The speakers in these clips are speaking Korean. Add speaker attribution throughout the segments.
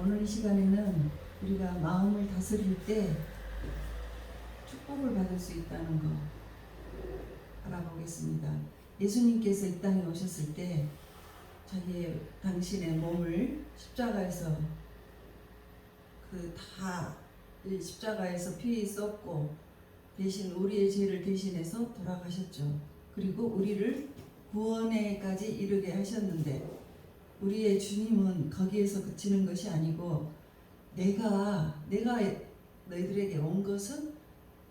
Speaker 1: 오늘 이 시간에는 우리가 마음을 다스릴 때 축복을 받을 수 있다는 거 알아보겠습니다. 예수님께서 이 땅에 오셨을 때 당신의 몸을 십자가에서 십자가에서 피 쏟고 대신 우리의 죄를 대신해서 돌아가셨죠. 그리고 우리를 구원에까지 이르게 하셨는데 우리의 주님은 거기에서 그치는 것이 아니고 내가 너희들에게 온 것은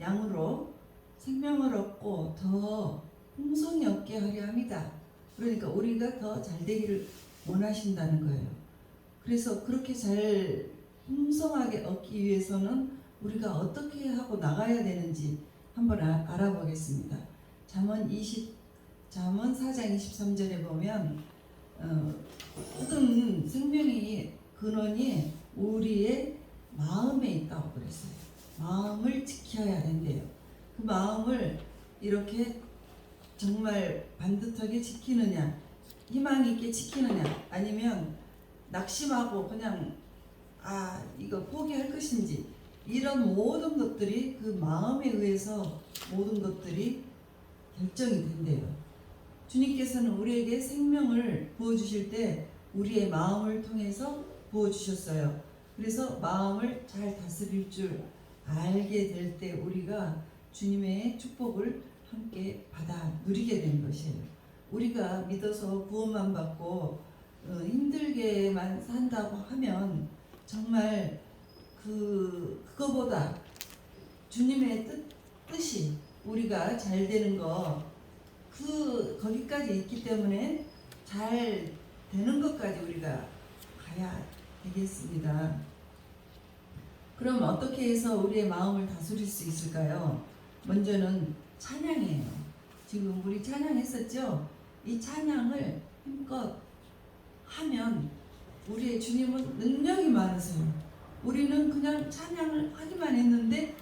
Speaker 1: 양으로 생명을 얻고 더 풍성히 얻게 하려 합니다. 그러니까 우리가 더 잘되기를 원하신다는 거예요. 그래서 그렇게 잘 풍성하게 얻기 위해서는 우리가 어떻게 하고 나가야 되는지 한번 알아보겠습니다. 잠언 4장 23절에 보면 모든 생명의 근원이 우리의 마음에 있다고 그랬어요. 마음을 지켜야 된대요. 그 마음을 이렇게 정말 반듯하게 지키느냐, 희망 있게 지키느냐, 아니면 낙심하고 그냥 이거 포기할 것인지, 이런 모든 것들이 그 마음에 의해서 모든 것들이 결정이 된대요. 주님께서는 우리에게 생명을 부어주실 때 우리의 마음을 통해서 부어주셨어요. 그래서 마음을 잘 다스릴 줄 알게 될 때 우리가 주님의 축복을 함께 받아 누리게 되는 것이에요. 우리가 믿어서 구원만 받고 힘들게만 산다고 하면 정말 그거보다 주님의 뜻이 우리가 잘 되는 거기까지 있기 때문에 잘 되는 것까지 우리가 가야 되겠습니다. 그럼 어떻게 해서 우리의 마음을 다스릴 수 있을까요? 먼저는 찬양이에요. 지금 우리 찬양했었죠? 이 찬양을 힘껏 하면 우리의 주님은 능력이 많으세요. 우리는 그냥 찬양을 하기만 했는데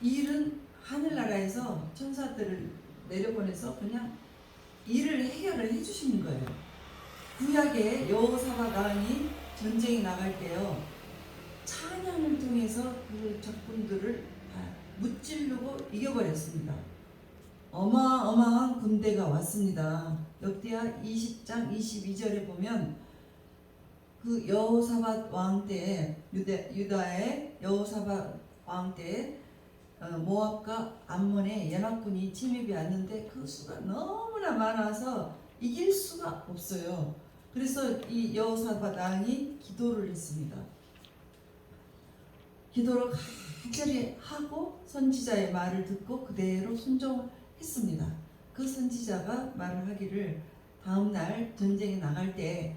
Speaker 1: 이 일은 하늘나라에서 천사들을 내려보내서 그냥 일을 해결을 해주시는 거예요. 구약의 여호사밧 왕이 전쟁에 나갈 때요, 찬양을 통해서 그 적군들을 다 무찌르고 이겨버렸습니다. 어마어마한 군대가 왔습니다. 역대하 20장 22절에 보면 그 여호사밧 왕 때, 유다의 여호사밧 왕 때 모압과 암몬의 연합군이 침입이 왔는데 그 수가 너무나 많아서 이길 수가 없어요. 그래서 이 여호사밧 왕이 기도를 했습니다. 기도를 간절히 하고 선지자의 말을 듣고 그대로 순종을 했습니다. 그 선지자가 말을 하기를 다음날 전쟁에 나갈 때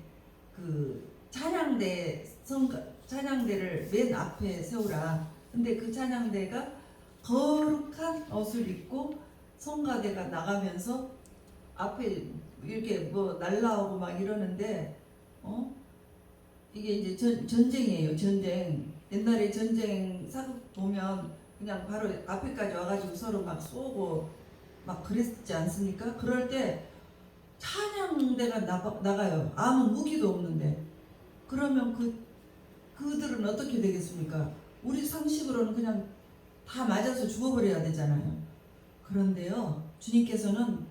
Speaker 1: 그 찬양대를 맨 앞에 세우라. 근데 그 찬양대가 거룩한 옷을 입고 성가대가 나가면서 앞에 이렇게 뭐 날라오고 막 이러는데 이게 이제 전쟁이에요. 전쟁. 옛날에 전쟁 사극 보면 그냥 바로 앞에까지 와가지고 서로 막 쏘고 막 그랬지 않습니까? 그럴 때 찬양대가 나가요. 아무 무기도 없는데. 그러면 그들은 어떻게 되겠습니까? 우리 상식으로는 그냥 다 맞아서 죽어버려야 되잖아요. 그런데요, 주님께서는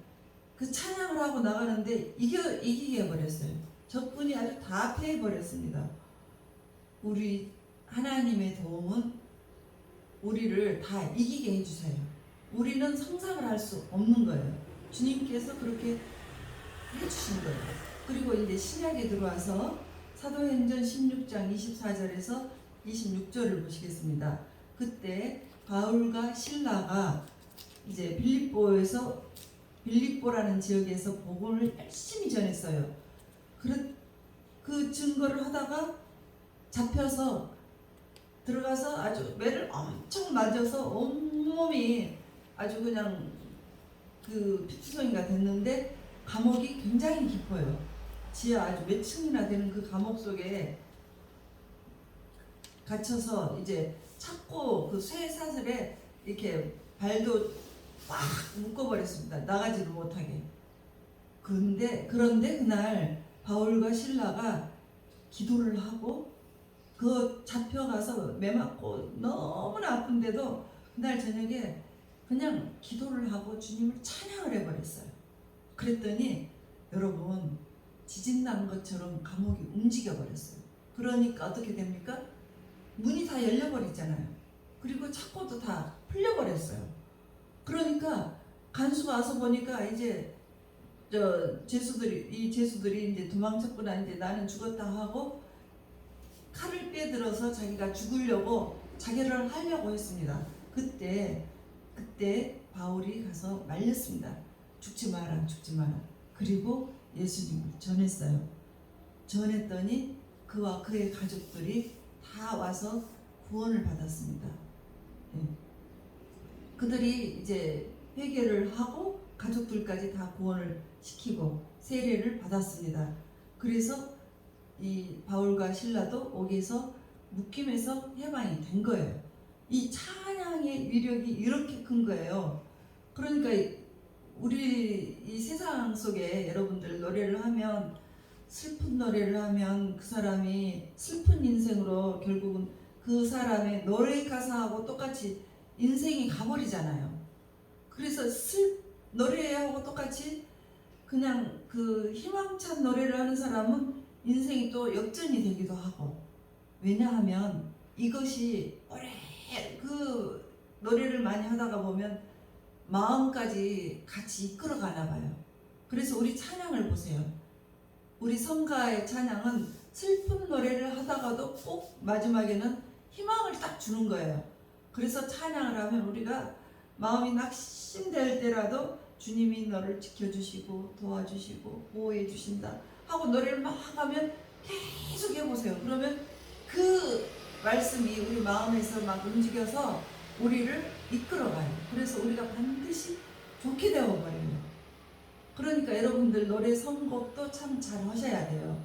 Speaker 1: 그 찬양을 하고 나가는데 이기게 해버렸어요. 적군이 아주 다 패해버렸습니다. 우리 하나님의 도움은 우리를 다 이기게 해주세요. 우리는 상상을 할 수 없는 거예요. 주님께서 그렇게 해주신 거예요. 그리고 이제 신약에 들어와서 사도행전 16장 24절에서 26절을 보시겠습니다. 그때 바울과 실라가 이제 빌립보라는 지역에서 복음을 열심히 전했어요. 그 증거를 하다가 잡혀서 들어가서 아주 매를 엄청 맞아서 온몸이 아주 그냥 그 피투성이가 됐는데 감옥이 굉장히 깊어요. 지하 아주 몇 층이나 되는 그 감옥 속에 갇혀서 이제 찾고 그 쇠사슬에 이렇게 발도 꽉 묶어버렸습니다. 나가지도 못하게. 그런데 그날 바울과 실라가 기도를 하고 그 잡혀가서 매 맞고 너무나 아픈데도 그날 저녁에 그냥 기도를 하고 주님을 찬양을 해버렸어요. 그랬더니 여러분 지진 난 것처럼 감옥이 움직여 버렸어요. 그러니까 어떻게 됩니까? 문이 다 열려버리잖아요. 그리고 창고도 다 풀려버렸어요. 그러니까 간수가 와서 보니까 이제 이 죄수들이 이제 도망쳤구나, 이제 나는 죽었다 하고 칼을 빼들어서 자기가 죽으려고 자결을 하려고 했습니다. 그때 바울이 가서 말렸습니다. 죽지 마라, 죽지 마라. 그리고 예수님을 전했어요. 전했더니 그와 그의 가족들이 다 와서 구원을 받았습니다. 예. 그들이 이제 회개를 하고 가족들까지 다 구원을 시키고 세례를 받았습니다. 그래서 이 바울과 실라도 옥에서 묶임에서 해방이 된 거예요. 이 찬양의 위력이 이렇게 큰 거예요. 그러니까 우리 이 세상 속에 여러분들 노래를 하면, 슬픈 노래를 하면 그 사람이 슬픈 인생으로 결국은 그 사람의 노래 가사하고 똑같이 인생이 가버리잖아요. 그래서 노래하고 똑같이 그냥 그 희망찬 노래를 하는 사람은 인생이 또 역전이 되기도 하고, 왜냐하면 이것이 오래 그 노래를 많이 하다가 보면 마음까지 같이 이끌어 가나 봐요. 그래서 우리 찬양을 보세요. 우리 성가의 찬양은 슬픈 노래를 하다가도 꼭 마지막에는 희망을 딱 주는 거예요. 그래서 찬양을 하면 우리가 마음이 낙심될 때라도 주님이 너를 지켜주시고 도와주시고 보호해 주신다 하고 노래를 막 하면 계속 해보세요. 그러면 그 말씀이 우리 마음에서 막 움직여서 우리를 이끌어가요. 그래서 우리가 반드시 좋게 되어버려요. 그러니까 여러분들 노래 선곡도 참 잘 하셔야 돼요.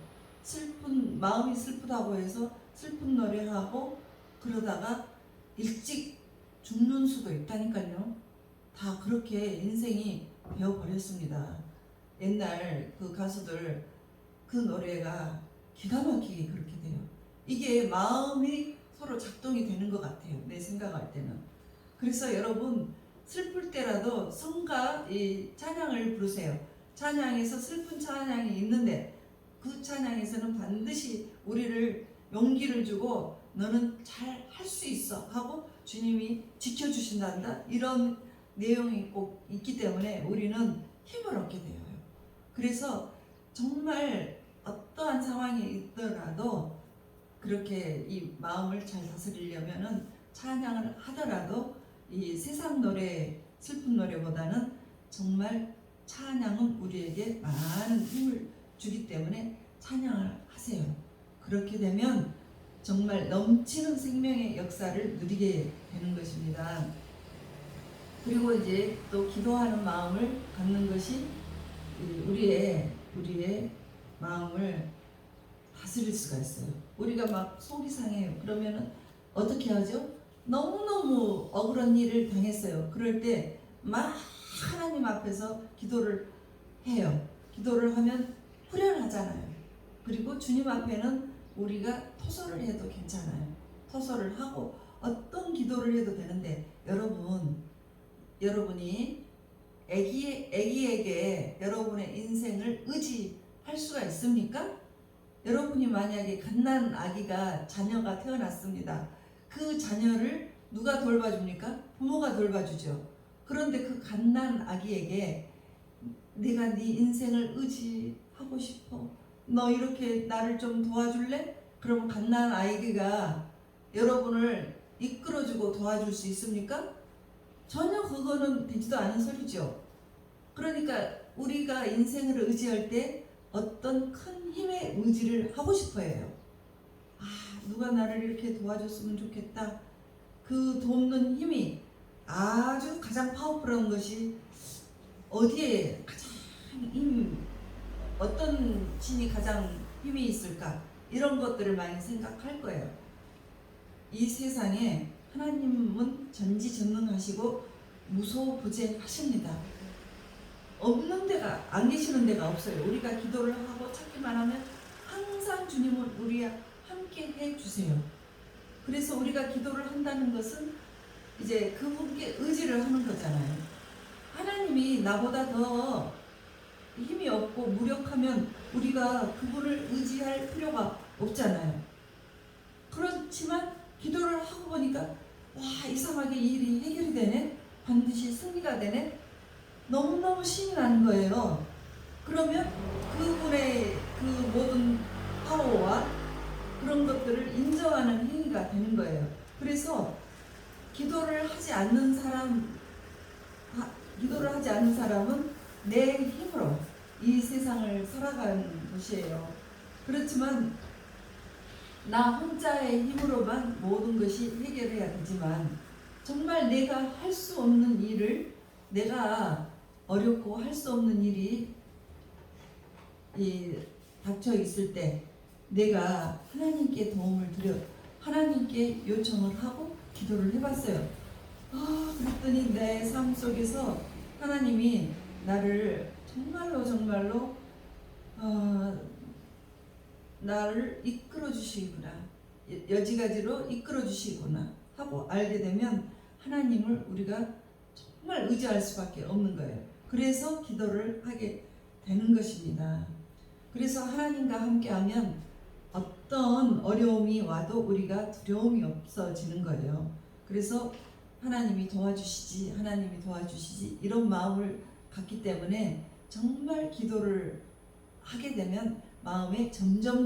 Speaker 1: 마음이 슬프다고 해서 슬픈 노래하고 그러다가 일찍 죽는 수도 있다니까요. 다 그렇게 인생이 되어버렸습니다. 옛날 그 가수들 그 노래가 기가 막히게 그렇게 돼요. 이게 마음이 서로 작동이 되는 것 같아요. 내 생각할 때는. 그래서 여러분 슬플 때라도 성가 이 찬양을 부르세요. 찬양에서 슬픈 찬양이 있는데 그 찬양에서는 반드시 우리를 용기를 주고 너는 잘 할 수 있어 하고 주님이 지켜주신단다, 이런 내용이 꼭 있기 때문에 우리는 힘을 얻게 돼요. 그래서 정말 어떠한 상황이 있더라도 그렇게 이 마음을 잘 다스리려면은 찬양을 하더라도 이 세상 노래, 슬픈 노래보다는 정말 찬양은 우리에게 많은 힘을 주기 때문에 찬양을 하세요. 그렇게 되면 정말 넘치는 생명의 역사를 누리게 되는 것입니다. 그리고 이제 또 기도하는 마음을 갖는 것이 우리의 마음을 다스릴 수가 있어요. 우리가 막 속이 상해요. 그러면은 어떻게 하죠? 너무너무 억울한 일을 당했어요. 그럴 때 막 하나님 앞에서 기도를 해요. 기도를 하면 후련하잖아요. 그리고 주님 앞에는 우리가 토설을 해도 괜찮아요. 토설을 하고 어떤 기도를 해도 되는데, 여러분이 애기에게 여러분의 인생을 의지할 수가 있습니까? 여러분이 만약에 갓난 아기가 자녀가 태어났습니다. 그 자녀를 누가 돌봐줍니까? 부모가 돌봐주죠. 그런데 그 갓난 아기에게 내가 네 인생을 의지하고 싶어, 너 이렇게 나를 좀 도와줄래? 그러면 갓난 아이가 여러분을 이끌어주고 도와줄 수 있습니까? 전혀 그거는 되지도 않은 소리죠. 그러니까 우리가 인생을 의지할 때 어떤 큰 힘의 의지를 하고 싶어 해요. 누가 나를 이렇게 도와줬으면 좋겠다. 그 돕는 힘이 아주 가장 파워풀한 것이 어디에 가장 어떤 신이 가장 힘이 있을까? 이런 것들을 많이 생각할 거예요. 이 세상에 하나님은 전지전능하시고 무소부재하십니다. 없는 데가, 안 계시는 데가 없어요. 우리가 기도를 하고 찾기만 하면 항상 주님은 우리와 함께 해 주세요. 그래서 우리가 기도를 한다는 것은 이제 그분께 의지를 하는 거잖아요. 하나님이 나보다 더 힘이 없고 무력하면 우리가 그분을 의지할 필요가 없잖아요. 그렇지만 기도를 하고 보니까 와, 이상하게 이 일이 해결이 되네, 반드시 승리가 되네, 너무너무 신이 나는 거예요. 그러면 그분의 그 모든 파워와 그런 것들을 인정하는 행위가 되는 거예요. 그래서 기도를 하지 않는 사람은 내 힘으로 이 세상을 살아가는 것이에요. 그렇지만 나 혼자의 힘으로만 모든 것이 해결해야 되지만 정말 내가 할 수 없는 일을, 내가 어렵고 할 수 없는 일이 닥쳐 있을 때 내가 하나님께 도움을 드려 하나님께 요청을 하고 기도를 해봤어요. 그랬더니 내 삶 속에서 하나님이 나를 정말로 나를 이끌어 주시구나, 여지가지로 이끌어 주시구나 하고 알게 되면 하나님을 우리가 정말 의지할 수밖에 없는 거예요. 그래서 기도를 하게 되는 것입니다. 그래서 하나님과 함께하면 어떤 어려움이 와도 우리가 두려움이 없어지는 거예요. 그래서 하나님이 도와주시지 이런 마음을 갖기 때문에 정말 기도를 하게 되면 마음에 점점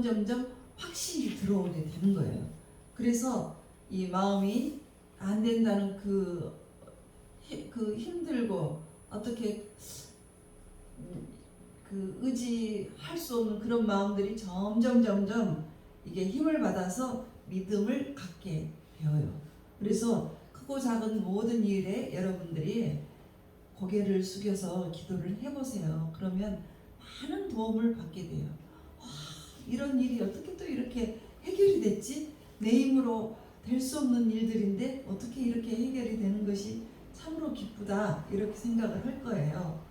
Speaker 1: 확신이 들어오게 되는 거예요. 그래서 이 마음이 안 된다는 그 힘들고 어떻게 그 의지할 수 없는 그런 마음들이 점점 이게 힘을 받아서 믿음을 갖게 되어요. 그래서 크고 작은 모든 일에 여러분들이 고개를 숙여서 기도를 해보세요. 그러면 많은 도움을 받게 돼요. 이런 일이 어떻게 또 이렇게 해결이 됐지? 내 힘으로 될 수 없는 일들인데 어떻게 이렇게 해결이 되는 것이 참으로 기쁘다, 이렇게 생각을 할 거예요.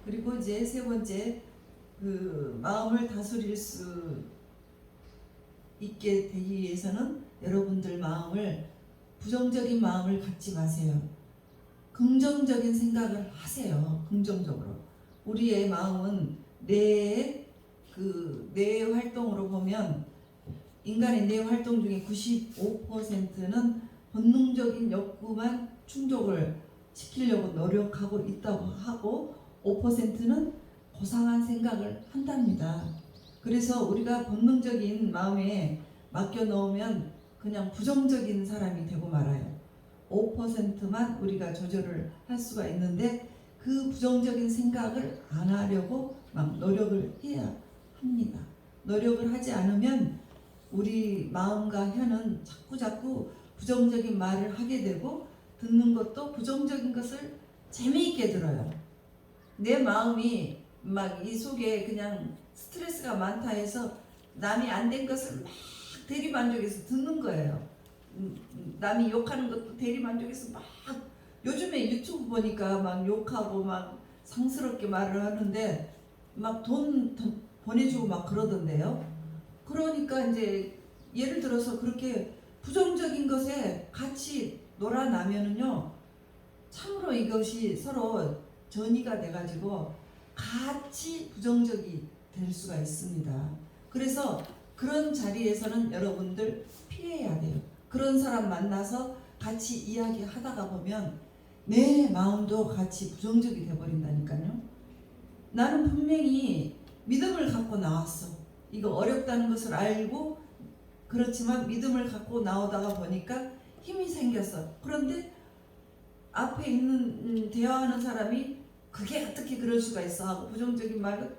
Speaker 1: 그리고 이제 세 번째, 그 마음을 다스릴 수 있게 되기 위해서는 여러분들 마음을, 부정적인 마음을 갖지 마세요. 긍정적인 생각을 하세요. 긍정적으로. 우리의 마음은 뇌의 활동으로 보면 인간의 뇌 활동 중에 95%는 본능적인 욕구만 충족을 시키려고 노력하고 있다고 하고 5%는 고상한 생각을 한답니다. 그래서 우리가 본능적인 마음에 맡겨놓으면 그냥 부정적인 사람이 되고 말아요. 5%만 우리가 조절을 할 수가 있는데 그 부정적인 생각을 안 하려고 막 노력을 해야 합니다. 노력을 하지 않으면 우리 마음과 혀는 자꾸 부정적인 말을 하게 되고 듣는 것도 부정적인 것을 재미있게 들어요. 내 마음이 막 이 속에 그냥 스트레스가 많다 해서 남이 안 된 것을 막 대리만족해서 듣는 거예요. 남이 욕하는 것도 대리만족해서 막, 요즘에 유튜브 보니까 막 욕하고 막 상스럽게 말을 하는데 막 돈 보내주고 막 그러던데요. 그러니까 이제 예를 들어서 그렇게 부정적인 것에 같이 놀아나면은요, 참으로 이것이 서로 전이가 돼가지고 같이 부정적이 될 수가 있습니다. 그래서 그런 자리에서는 여러분들 피해야 돼요. 그런 사람 만나서 같이 이야기하다가 보면 내 마음도 같이 부정적이 돼버린다니까요. 나는 분명히 믿음을 갖고 나왔어. 이거 어렵다는 것을 알고, 그렇지만 믿음을 갖고 나오다가 보니까 힘이 생겼어. 그런데 앞에 있는 대화하는 사람이 그게 어떻게 그럴 수가 있어 하고 부정적인 말을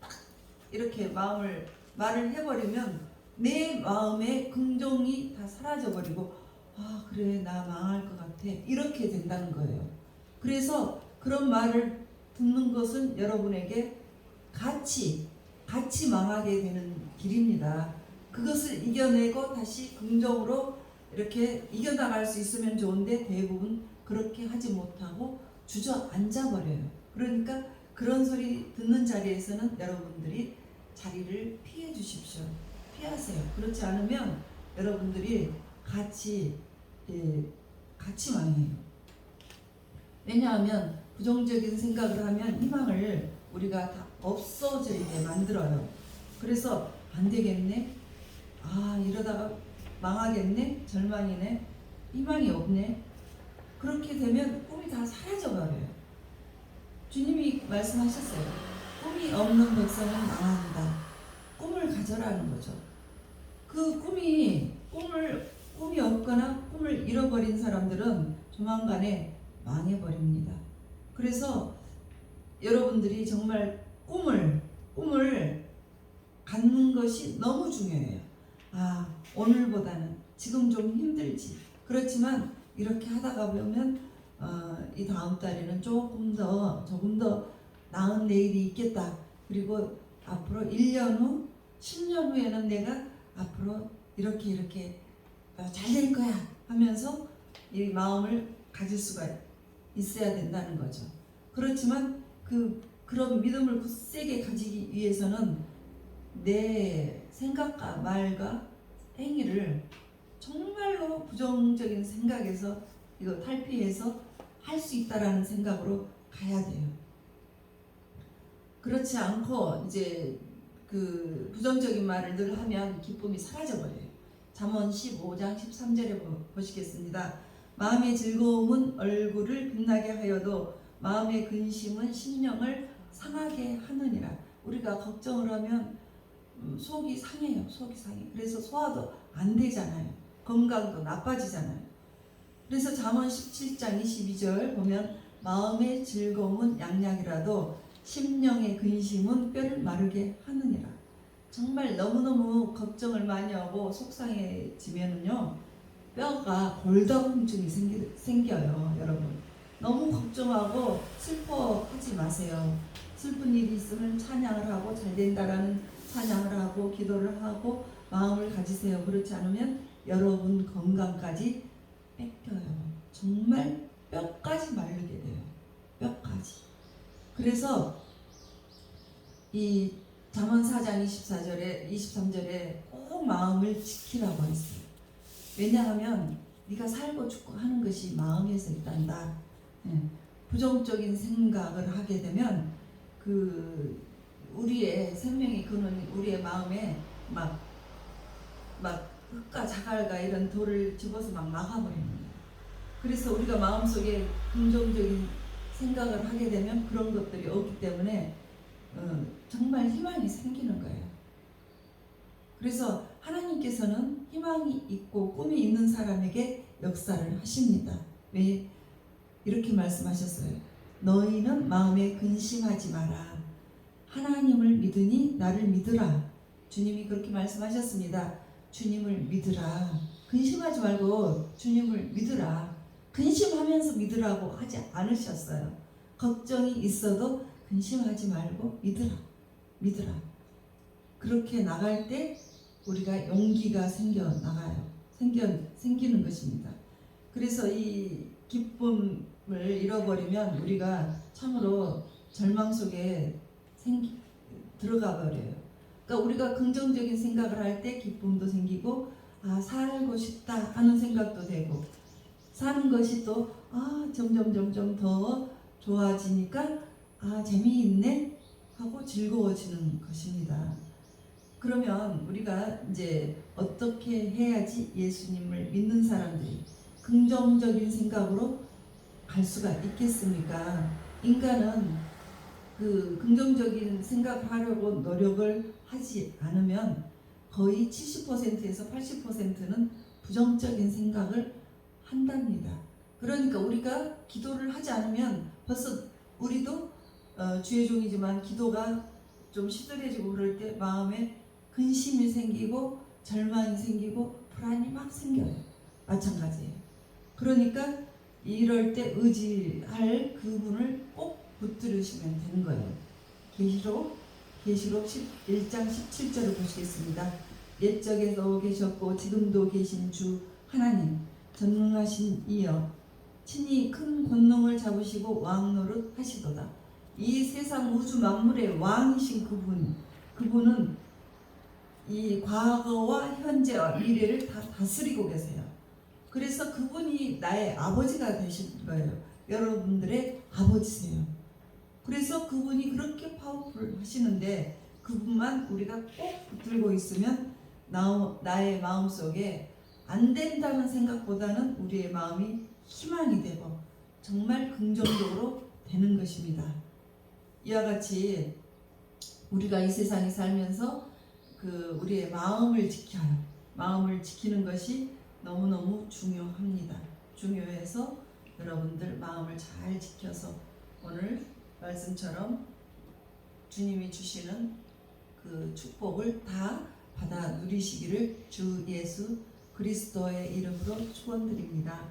Speaker 1: 딱 이렇게 말을 해버리면 내 마음의 긍정이 다 사라져버리고, 그래, 나 망할 것 같아, 이렇게 된다는 거예요. 그래서 그런 말을 듣는 것은 여러분에게 같이 망하게 되는 길입니다. 그것을 이겨내고 다시 긍정으로 이렇게 이겨나갈 수 있으면 좋은데 대부분 그렇게 하지 못하고 주저앉아 버려요. 그러니까 그런 소리 듣는 자리에서는 여러분들이 자리를 피해 주십시오. 피하세요. 그렇지 않으면 여러분들이 같이 망해요. 왜냐하면 부정적인 생각을 하면 희망을 우리가 다 없어지게 만들어요. 그래서 안 되겠네, 이러다가 망하겠네, 절망이네, 희망이 없네. 그렇게 되면 꿈이 다 사라져버려요. 주님이 말씀하셨어요. 꿈이 없는 백성은 망한다. 꿈을 가져라는 거죠. 그 꿈이 없거나 꿈을 잃어버린 사람들은 조만간에 망해버립니다. 그래서 여러분들이 정말 꿈을 갖는 것이 너무 중요해요. 오늘보다는 지금 좀 힘들지. 그렇지만 이렇게 하다가 보면 이 다음 달에는 조금 더 나은 내일이 있겠다. 그리고 앞으로 1년 후, 10년 후에는 내가 앞으로 이렇게 잘 될 거야 하면서 이 마음을 가질 수가 있어야 된다는 거죠. 그렇지만 그런 믿음을 굳세게 가지기 위해서는 내 생각과 말과 행위를 정말로 부정적인 생각에서 이거 탈피해서 할 수 있다라는 생각으로 가야 돼요. 그렇지 않고 이제 그 부정적인 말을 늘 하면 기쁨이 사라져 버려요. 잠언 15장 13절에 보시겠습니다. 마음의 즐거움은 얼굴을 빛나게 하여도 마음의 근심은 심령을 상하게 하느니라. 우리가 걱정을 하면 속이 상해요. 속이 상해. 그래서 소화도 안 되잖아요. 건강도 나빠지잖아요. 그래서 잠언 17장 22절 보면 마음의 즐거움은 양약이라도 심령의 근심은 뼈를 마르게 하느니라. 정말 너무너무 걱정을 많이 하고 속상해지면은요, 뼈가 골다공증이 생겨요. 여러분, 너무 걱정하고 슬퍼하지 마세요. 슬픈 일이 있으면 찬양을 하고 잘 된다라는 찬양을 하고 기도를 하고 마음을 가지세요. 그렇지 않으면 여러분 건강까지 뺏겨요. 정말 뼈까지 마르게 돼요. 뼈까지. 그래서 이 잠언 4장 23절에 꼭 마음을 지키라고 했어요. 왜냐하면 네가 살고 죽고 하는 것이 마음에서 있단다. 부정적인 생각을 하게 되면 우리의 생명이 그는 우리의 마음에 막 흙과 자갈과 이런 돌을 집어서 막 막아버리는 거예요. 그래서 우리가 마음속에 긍정적인 생각을 하게 되면 그런 것들이 없기 때문에 정말 희망이 생기는 거예요. 그래서 하나님께서는 희망이 있고 꿈이 있는 사람에게 역사를 하십니다. 왜? 이렇게 말씀하셨어요. 너희는 마음에 근심하지 마라. 하나님을 믿으니 나를 믿으라. 주님이 그렇게 말씀하셨습니다. 주님을 믿으라. 근심하지 말고 주님을 믿으라. 근심하면서 믿으라고 하지 않으셨어요. 걱정이 있어도 근심하지 말고 믿으라. 그렇게 나갈 때 우리가 용기가 생기는 것입니다. 그래서 이 기쁨을 잃어버리면 우리가 참으로 절망 속에 들어가 버려요. 그러니까 우리가 긍정적인 생각을 할 때 기쁨도 생기고 살고 싶다 하는 생각도 되고 사는 것이 또 점점 더 좋아지니까 재미있네 하고 즐거워지는 것입니다. 그러면 우리가 이제 어떻게 해야지 예수님을 믿는 사람들이 긍정적인 생각으로 갈 수가 있겠습니까? 인간은 그 긍정적인 생각을 하려고 노력을 하지 않으면 거의 70%에서 80%는 부정적인 생각을 한답니다. 그러니까 우리가 기도를 하지 않으면 벌써 우리도 주의 종이지만 기도가 좀 시들해지고 그럴 때 마음에 근심이 생기고 절망이 생기고 불안이 막 생겨요. 마찬가지예요. 그러니까 이럴 때 의지할 그분을 꼭 붙들으시면 되는 거예요. 계시록 1장 17절을 보시겠습니다. 옛적에도 계셨고 지금도 계신 주 하나님 전능하신 이여 친히 큰 권능을 잡으시고 왕노릇 하시도다. 이 세상 우주 만물의 왕이신 그분은 이 과거와 현재와 미래를 다 다스리고 계세요. 그래서 그분이 나의 아버지가 되신 거예요. 여러분들의 아버지세요. 그래서 그분이 그렇게 파워풀 하시는데 그분만 우리가 꼭 붙들고 있으면 나의 마음속에 안 된다는 생각보다는 우리의 마음이 희망이 되고 정말 긍정적으로 되는 것입니다. 이와 같이 우리가 이 세상에 살면서 우리의 마음을 지켜요. 마음을 지키는 것이 너무너무 중요합니다. 중요해서 여러분들 마음을 잘 지켜서 오늘 말씀처럼 주님이 주시는 그 축복을 다 받아 누리시기를 주 예수 그리스도의 이름으로 축원드립니다.